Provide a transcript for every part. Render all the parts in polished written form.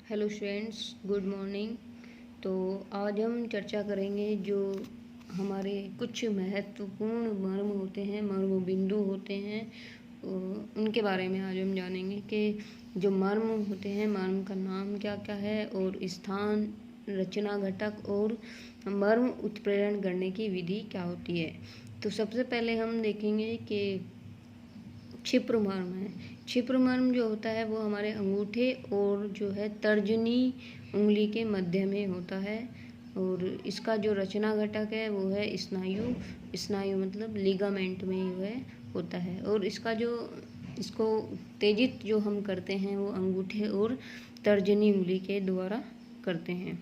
Hello students, good morning. तो आज हम चर्चा करेंगे जो हमारे कुछ महत्वपूर्ण मर्म होते हैं, मर्म बिंदु होते हैं, उनके बारे में आज हम जानेंगे कि जो मर्म होते हैं, मर्म का नाम क्या क्या है और स्थान, रचना घटक और मर्म उत्प्रेरण करने की विधि क्या होती है। तो सबसे पहले हम देखेंगे कि क्षिप्र मर्म है। क्षिप्र मर्म जो होता है वो हमारे अंगूठे और जो है तर्जनी उंगली के मध्य में होता है और इसका जो रचना घटक है वो है स्नायु। स्नायु मतलब लिगामेंट में जो है होता है और इसको उत्तेजित जो हम करते हैं वो अंगूठे और तर्जनी उंगली के द्वारा करते हैं।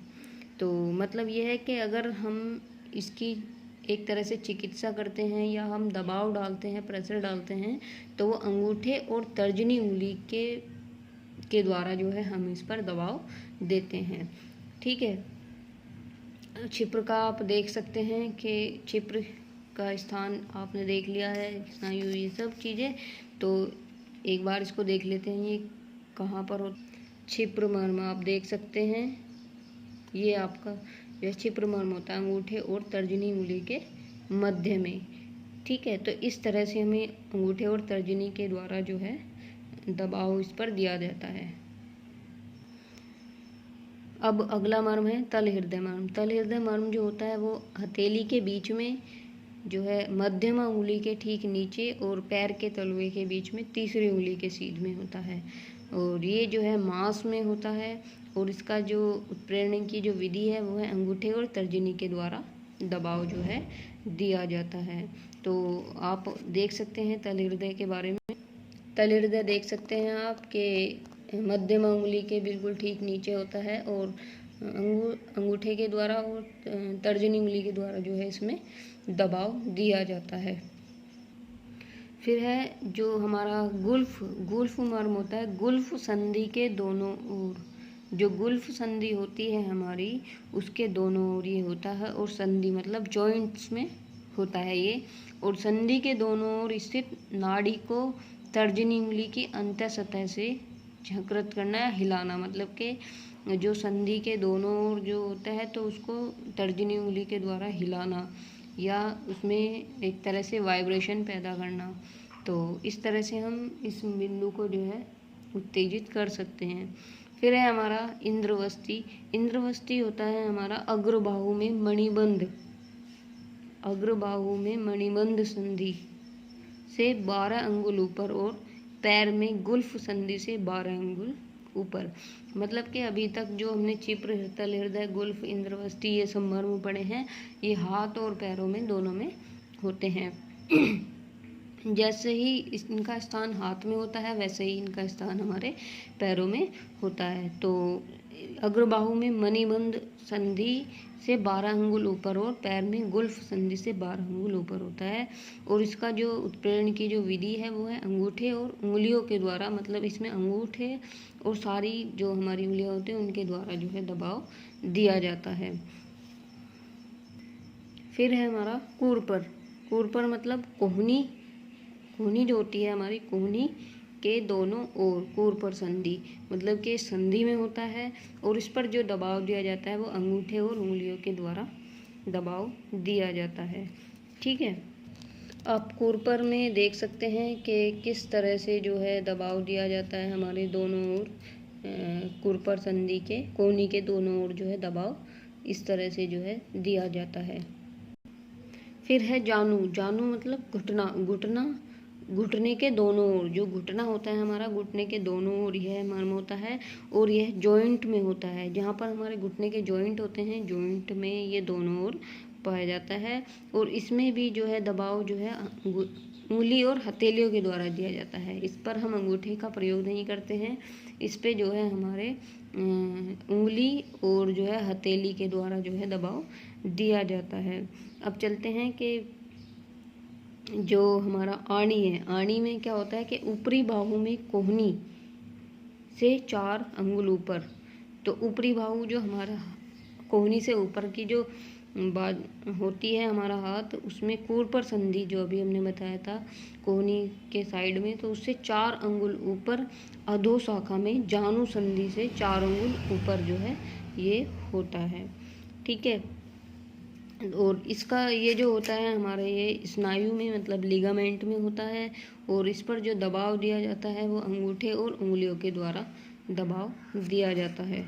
तो मतलब ये है कि अगर हम इसकी एक तरह से चिकित्सा करते हैं या हम दबाव डालते हैं, प्रेशर डालते हैं, तो वो अंगूठे और तर्जनी उंगली के द्वारा जो है हम इस पर दबाव देते हैं। ठीक है। क्षिप्र का आप देख सकते हैं कि क्षिप्र का स्थान आपने देख लिया है, स्नायु, ये सब चीज़ें। तो एक बार इसको देख लेते हैं, ये कहाँ पर हो। क्षिप्र मर्म आप देख सकते हैं, ये आपका यह क्षिप्र मर्म होता है अंगूठे और तर्जनी उंगली के मध्य में। ठीक है। तो इस तरह से हमें अंगूठे और तर्जनी के द्वारा जो है दबाव इस पर दिया जाता है। अब अगला मर्म है तल हृदय मर्म। तल हृदय मर्म जो होता है वो हथेली के बीच में जो है मध्यमा उंगली के ठीक नीचे और पैर के तलवे के बीच में तीसरी उंगली के सीध में होता है और ये जो है मांस में होता है और इसका जो उत्प्रेरण की जो विधि है वो है अंगूठे और तर्जनी के द्वारा दबाव जो है दिया जाता है। तो आप देख सकते हैं तल हृदय के बारे में। तल हृदय देख सकते हैं आप कि मध्यमा उंगली के बिल्कुल ठीक नीचे होता है और अंगूठे के द्वारा और तर्जनी उंगली के द्वारा जो है इसमें दबाव दिया जाता है। फिर है जो हमारा गुल्फ मर्म होता है। गुल्फ संधि के दोनों ओर, जो गुल्फ संधि होती है हमारी, उसके दोनों ओर ये होता है और संधि मतलब जॉइंट्स में होता है ये। और संधि के दोनों ओर स्थित नाड़ी को तर्जनी उंगली की अंत्य सतह से झंकृत करना या हिलाना, मतलब कि जो संधि के दोनों ओर जो होता है तो उसको तर्जनी उंगली के द्वारा हिलाना या उसमें एक तरह से वाइब्रेशन पैदा करना। तो इस तरह से हम इस बिंदु को जो है उत्तेजित कर सकते हैं। फिर है हमारा इंद्रवस्ती। इंद्रवस्ती होता है हमारा अग्रबाहु में मणिबंध, अग्रबाहु में मणिबंध संधि से 12 अंगुल ऊपर और पैर में गुल्फ संधि से 12 अंगुल ऊपर। मतलब कि अभी तक जो हमने क्षिप्र, तल हृदय, गुल्फ, इंद्रवस्ती ये सब मर्म पढ़े हैं, ये हाथ और पैरों में दोनों में होते हैं। जैसे ही इनका स्थान हाथ में होता है वैसे ही इनका स्थान हमारे पैरों में होता है। तो अग्रबाहु में मणिबंध संधि से 12 अंगुल ऊपर और पैर में गुल्फ संधि से 12 अंगुल ऊपर होता है और इसका जो उत्प्रेरण की जो विधि है वो है अंगूठे और उंगलियों के द्वारा। मतलब इसमें अंगूठे और सारी जो हमारी उंगलियां होती हैं उनके द्वारा जो है दबाव दिया जाता है। फिर है हमारा कूरपर। कूरपर मतलब कोहनी, कोहनी जो होती है हमारी, कोहनी के दोनों ओर कूरपर संधि, मतलब कि संधि में होता है और इस पर जो दबाव दिया जाता है वो अंगूठे और उंगलियों के द्वारा दबाव दिया जाता है। ठीक है। आप कूरपर में देख सकते हैं कि किस तरह से जो है दबाव दिया जाता है हमारे दोनों ओर, कूरपर संधि के कोहनी के दोनों ओर जो है दबाव इस तरह से जो है दिया जाता है। फिर है जानु। जानु मतलब घुटना, घुटना, घुटने के दोनों ओर, जो घुटना होता है हमारा, घुटने के दोनों ओर यह मर्म होता है और यह जॉइंट में होता है। जहाँ पर हमारे घुटने के जॉइंट होते हैं, जॉइंट में ये दोनों ओर पाया जाता है और इसमें भी जो है दबाव जो है उंगली और हथेलियों के द्वारा दिया जाता है। इस पर हम अंगूठे का प्रयोग नहीं करते हैं, इस पे जो है हमारे उंगली और जो है हथेली के द्वारा जो है दबाव दिया जाता है। अब चलते हैं कि जो हमारा आणी है, आणी में क्या होता है कि ऊपरी बाहु में कोहनी से 4 अंगुल ऊपर। तो ऊपरी बाहु जो हमारा कोहनी से ऊपर की जो बाद होती है हमारा हाथ, उसमें कूर्पर संधि जो अभी हमने बताया था कोहनी के साइड में, तो उससे 4 अंगुल ऊपर अधो शाखा में जानु संधि से 4 अंगुल ऊपर जो है ये होता है। ठीक है, और इसका ये जो होता है हमारे ये स्नायु में मतलब लिगामेंट में होता है, और इस पर जो दबाव दिया जाता है वो अंगूठे और उंगलियों के द्वारा दबाव दिया जाता है।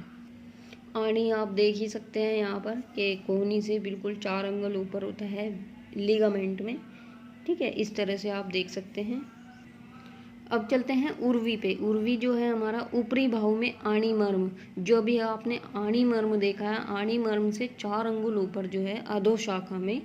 आनी आप देख ही सकते हैं यहाँ पर कि कोहनी से बिल्कुल 4 अंगुल ऊपर होता है लिगामेंट में। ठीक है, इस तरह से आप देख सकते हैं। अब चलते हैं उर्वी पे। उर्वी जो है हमारा ऊपरी भाव में आणी मर्म, जो भी आपने आणी मर्म देखा है, आणी मर्म से 4 अंगुल ऊपर जो है अधो शाखा में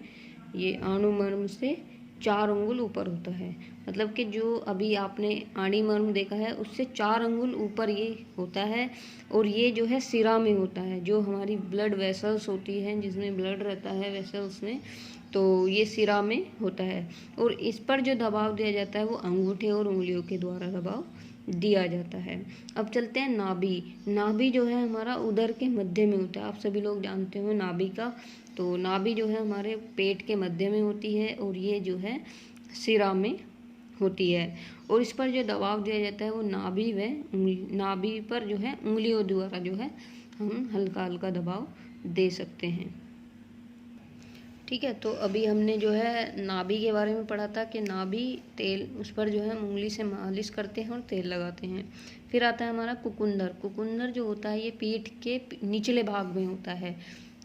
ये आणु मर्म से 4 अंगुल ऊपर होता है। मतलब कि जो अभी आपने आणी मर्म देखा है उससे 4 अंगुल ऊपर ये होता है, और ये जो है सिरा में होता है, जो हमारी ब्लड वेसल्स होती हैं जिसमें ब्लड रहता है वेसल्स में, तो ये सिरा में होता है। और इस पर जो दबाव दिया जाता है वो अंगूठे और उंगलियों के द्वारा दबाव दिया जाता है। अब चलते हैं नाभि। नाभि जो है हमारा उदर के मध्य में होता है, आप सभी लोग जानते हो नाभि का। तो नाभि जो है हमारे पेट के मध्य में होती है, और ये जो है सिरा में होती है, और इस पर जो दबाव दिया जाता है वो नाभि पर जो है उंगलियों द्वारा जो है हम हल्का हल्का दबाव दे सकते हैं। ठीक है, तो अभी हमने जो है नाभि के बारे में पढ़ा था कि नाभि तेल, उस पर जो है उंगली से मालिश करते हैं और तेल लगाते हैं। फिर आता है हमारा कुकुंदर। कुकुंदर जो होता है ये पीठ के निचले भाग में होता है,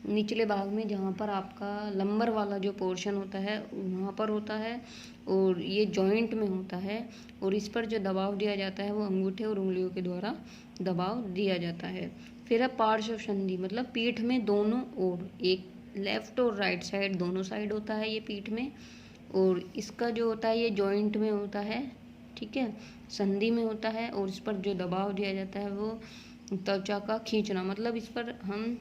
निचले भाग में जहाँ पर आपका लंबर वाला जो पोर्शन होता है वहाँ पर होता है, और ये जॉइंट में होता है, और इस पर जो दबाव दिया जाता है वो अंगूठे और उंगलियों के द्वारा दबाव दिया जाता है। फिर है पार्श्व संधि, मतलब पीठ में दोनों ओर, एक लेफ्ट और राइट साइड दोनों साइड होता है ये पीठ में, और इसका जो होता है ये जॉइंट में होता है। ठीक है, संधि में होता है, और इस पर जो दबाव दिया जाता है वो त्वचा का खींचना, मतलब इस पर हम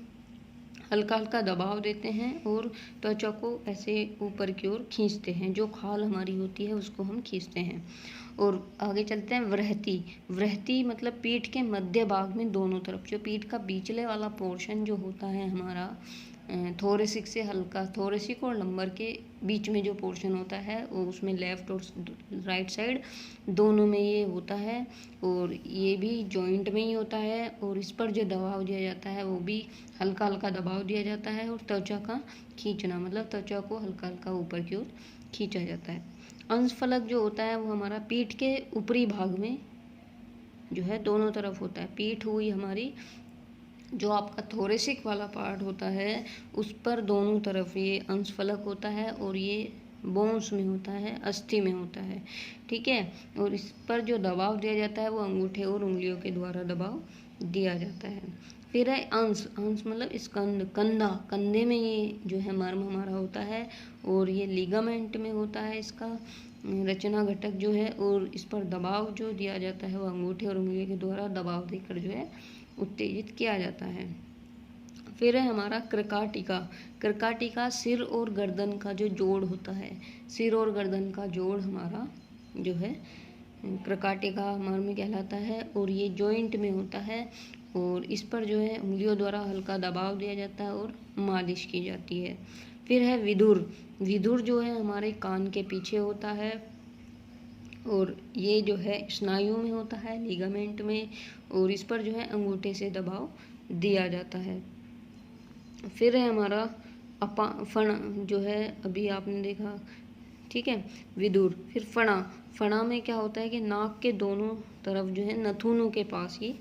हल्का हल्का दबाव देते हैं और त्वचा को ऐसे ऊपर की ओर खींचते हैं, जो खाल हमारी होती है उसको हम खींचते हैं। और आगे चलते हैं व्रहति। व्रहति मतलब पीठ के मध्य भाग में दोनों तरफ, जो पीठ का बीचले वाला पोर्शन जो होता है हमारा थोरेसिक से हल्का, थोरेसिक और लंबर के बीच में जो पोर्शन होता है वो उसमें लेफ्ट और राइट साइड दोनों में ये होता है, और ये भी जॉइंट में ही होता है, और इस पर जो दबाव दिया जाता है वो भी हल्का हल्का दबाव दिया जाता है, और त्वचा का खींचना मतलब त्वचा को हल्का हल्का ऊपर की ओर खींचा जाता है। अंशफलक जो होता है वो हमारा पीठ के ऊपरी भाग में जो है दोनों तरफ होता है। पीठ हुई हमारी, जो आपका थोरेसिक वाला पार्ट होता है उस पर दोनों तरफ ये अंशफलक होता है, और ये बोन्स में होता है, अस्थि में होता है। ठीक है, और इस पर जो दबाव दिया जाता है वो अंगूठे और उंगलियों के द्वारा दबाव दिया जाता है। फिर है अंश। अंश मतलब स्कंद, कंधा, कंधे में ये जो है मर्म हमारा होता है, और ये लिगामेंट में होता है इसका रचना घटक जो है, और इस पर दबाव जो दिया जाता है वो अंगूठे और उंगलियों के द्वारा दबाव देकर जो है उत्तेजित किया जाता है। फिर है हमारा कृकाटिका। कृकाटिका सिर और गर्दन का जो जोड़ होता है, सिर और गर्दन का जोड़ हमारा जो है कृकाटिका मर्म कहलाता है, और ये जॉइंट में होता है, और इस पर जो है उंगलियों द्वारा हल्का दबाव दिया जाता है और मालिश की जाती है। फिर है विधुर। विधुर जो है हमारे कान के पीछे होता है, और ये जो है स्नायु में होता है, लिगामेंट में, और इस पर जो है अंगूठे से दबाव दिया जाता है। फिर है हमारा फणा, जो है अभी आपने देखा। ठीक है, विदुर। फिर फणा। फणा में क्या होता है कि नाक के दोनों तरफ जो है नथुनों के पास ये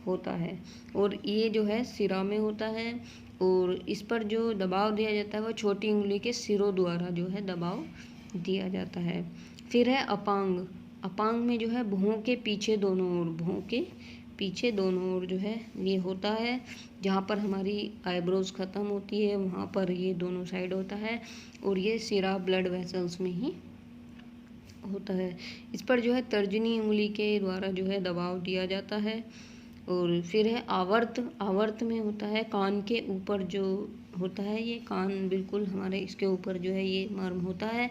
होता है, और ये जो है सिरा में होता है, और इस पर जो दबाव दिया जाता है वो छोटी उंगली के सिरों द्वारा जो है दबाव दिया जाता है। फिर है अपांग। अपांग में जो है भौं के पीछे दोनों ओर, भौं के पीछे दोनों ओर जो है ये होता है, जहाँ पर हमारी आईब्रोज ख़त्म होती है वहाँ पर ये दोनों साइड होता है, और ये सिरा ब्लड वेसल्स में ही होता है। इस पर जो है तर्जनी उंगली के द्वारा जो है दबाव दिया जाता है। और फिर है आवर्त। आवर्त में होता है कान के ऊपर जो होता है, ये कान बिल्कुल हमारे इसके ऊपर जो है ये मर्म होता है,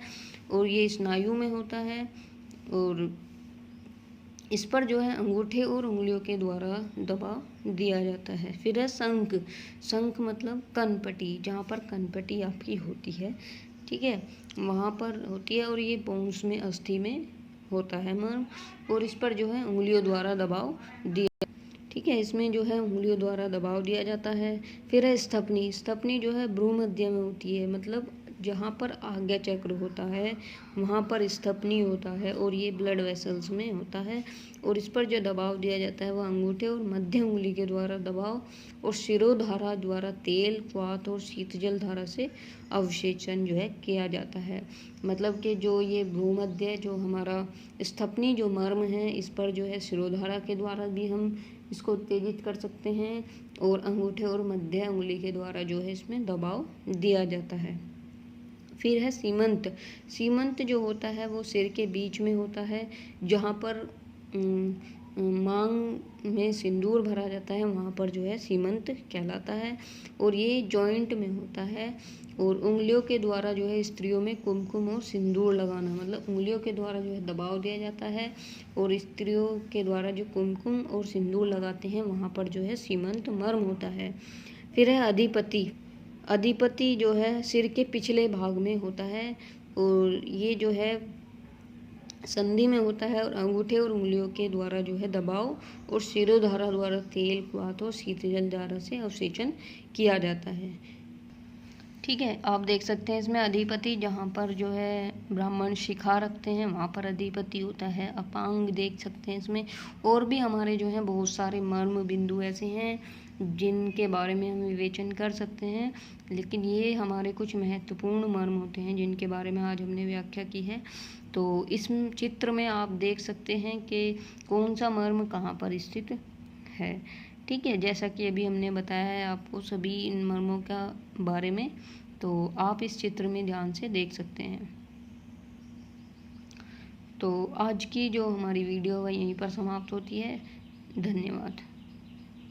और ये स्नायु में होता है, और इस पर जो है अंगूठे और उंगलियों के द्वारा दबाव दिया जाता है। फिर है शंख। शंख मतलब कनपटी, जहाँ पर कनपटी आपकी होती है, ठीक है, वहाँ पर होती है और ये पौंस में अस्थि में होता है मर्म, और इस पर जो है उंगलियों द्वारा दबाव दिया, ठीक है, इसमें जो है उंगलियों द्वारा दबाव दिया जाता है। फिर है स्थपनी। स्थपनी जो है भ्रूमध्य में होती है, मतलब जहाँ पर आज्ञा चक्र होता है वहाँ पर स्थपनी होता है और ये ब्लड वेसल्स में होता है, और इस पर जो दबाव दिया जाता है वह अंगूठे और मध्य उंगली के द्वारा दबाव और शिरोधारा द्वारा तेल, क्वाथ और शीतजल धारा से अवशेषण जो है किया जाता है। मतलब कि जो ये भ्रूमध्य जो हमारा स्थपनी जो मर्म है, इस पर जो है शिरोधारा के द्वारा भी हम इसको उत्तेजित कर सकते हैं और अंगूठे और मध्य उंगली के द्वारा जो है इसमें दबाव दिया जाता है। फिर है सीमंत। सीमंत जो होता है वो सिर के बीच में होता है, जहाँ पर मांग में सिंदूर भरा जाता है, वहाँ पर जो है सीमंत कहलाता है, और ये जॉइंट में होता है। और उंगलियों के द्वारा जो है स्त्रियों में कुमकुम और सिंदूर लगाना, मतलब उंगलियों के द्वारा जो है दबाव दिया जाता है और स्त्रियों के द्वारा जो कुमकुम और सिंदूर लगाते हैं वहाँ पर जो है सीमंत मर्म होता है। फिर है अधिपति। अधिपति जो है सिर के पिछले भाग में होता है और ये जो है संधि में होता है और अंगूठे और उंगलियों के द्वारा जो है दबाव और शिरोधारा द्वारा तेल, क्वाथ और शीतजल धारा से अवशेषण किया जाता है, ठीक है। आप देख सकते हैं इसमें अधिपति, जहाँ पर जो है ब्राह्मण शिखा रखते हैं वहाँ पर अधिपति होता है। अपांग देख सकते हैं इसमें, और भी हमारे जो हैं बहुत सारे मर्म बिंदु ऐसे हैं जिनके बारे में हम विवेचन कर सकते हैं, लेकिन ये हमारे कुछ महत्वपूर्ण मर्म होते हैं जिनके बारे में आज हमने व्याख्या की है। तो इस चित्र में आप देख सकते हैं कि कौन सा मर्म कहाँ पर स्थित है, ठीक है। जैसा कि अभी हमने बताया है आपको सभी इन मर्मों का बारे में, तो आप इस चित्र में ध्यान से देख सकते हैं। तो आज की जो हमारी वीडियो है यहीं पर समाप्त होती है। धन्यवाद।